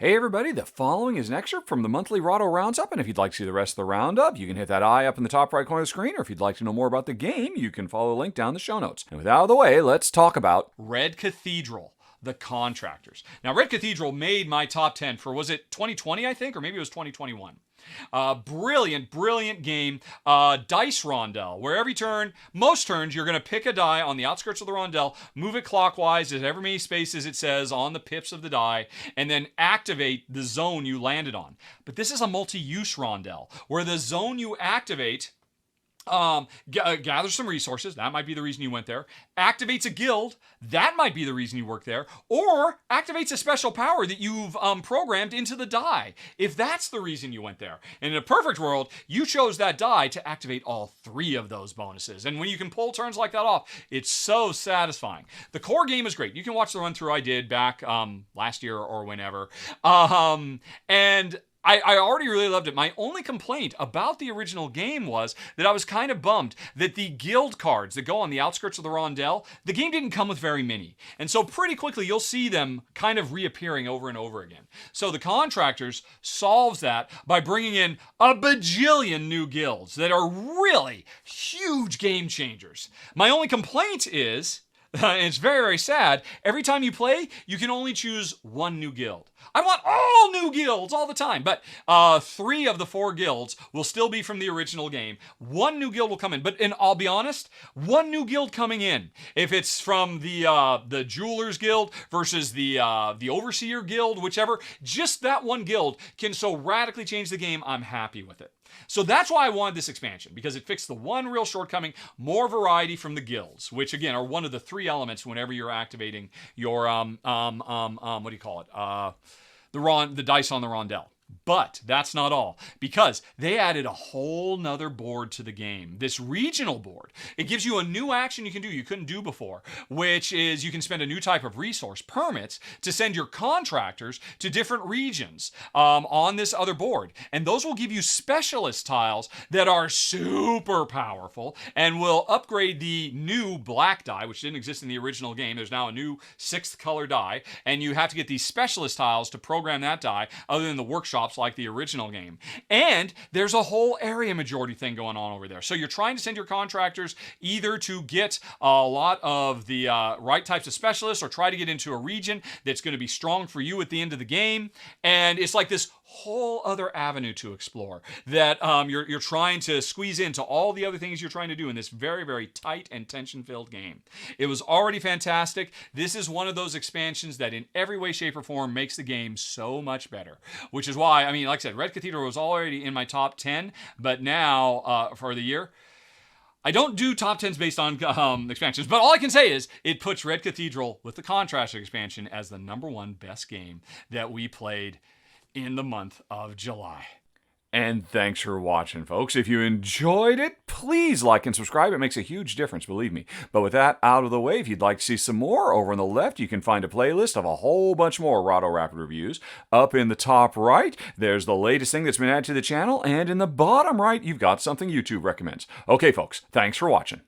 Hey everybody, the following is an excerpt from the monthly Rahdo Roundup, and if you'd like to see the rest of the Roundup, you can hit that eye up in the top right corner of the screen, or if you'd like to know more about the game, you can follow the link down in the show notes. And with that out of the way, let's talk about Red Cathedral, the Contractors. Now, Red Cathedral made my top 10 for, was it 2020, I think, or maybe it was 2021. Brilliant game. Dice rondelle, where every turn, most turns, you're going to pick a die on the outskirts of the rondelle, move it clockwise as ever many spaces it says on the pips of the die, and then activate the zone you landed on. But this is a multi-use rondelle, where the zone you activate gathers some resources. That might be the reason you went there. Activates a guild. That might be the reason you work there. Or activates a special power that you've programmed into the die, if that's the reason you went there. And in a perfect world, you chose that die to activate all three of those bonuses. And when you can pull turns like that off, it's so satisfying. The core game is great. You can watch the run through I did back last year or whenever. And I already really loved it. My only complaint about the original game was that I was kind of bummed that the guild cards that go on the outskirts of the rondelle, the game didn't come with very many. And so pretty quickly you'll see them kind of reappearing over and over again. So the Contractors solves that by bringing in a bajillion new guilds that are really huge game changers. My only complaint is, and it's very, very sad, every time you play, you can only choose one new guild. I want all new guilds all the time, but 3 of the 4 guilds will still be from the original game. 1 new guild will come in, and I'll be honest, 1 new guild coming in, if it's from the Jewelers Guild versus the Overseer Guild, whichever, just that 1 guild can so radically change the game, I'm happy with it. So that's why I wanted this expansion, because it fixed the one real shortcoming: more variety from the guilds, which again are one of the 3 elements whenever you're activating your what do you call it? The dice on the rondelle. But that's not all, because they added a whole nother board to the game, this regional board. It gives you a new action you can do you couldn't do before, which is you can spend a new type of resource, permits, to send your contractors to different regions on this other board. And those will give you specialist tiles that are super powerful and will upgrade the new black die, which didn't exist in the original game. There's now a new 6th color die, and you have to get these specialist tiles to program that die, other than the workshops like the original game. And there's a whole area majority thing going on over there. So you're trying to send your contractors either to get a lot of the right types of specialists, or try to get into a region that's going to be strong for you at the end of the game. And it's like this whole other avenue to explore that you're trying to squeeze into all the other things you're trying to do in this very, very tight and tension-filled game. It was already fantastic. This is one of those expansions that in every way, shape, or form makes the game so much better, which is why, I mean, like I said, Red Cathedral was already in my top 10, but now for the year, I don't do top 10s based on expansions, but all I can say is it puts Red Cathedral with the Contractors expansion as the #1 best game that we played in the month of July. And thanks for watching, folks. If you enjoyed it, please like and subscribe. It makes a huge difference, believe me. But with that out of the way, if you'd like to see some more, over on the left, you can find a playlist of a whole bunch more Rahdo Rapid reviews. Up in the top right, there's the latest thing that's been added to the channel. And in the bottom right, you've got something YouTube recommends. Okay, folks, thanks for watching.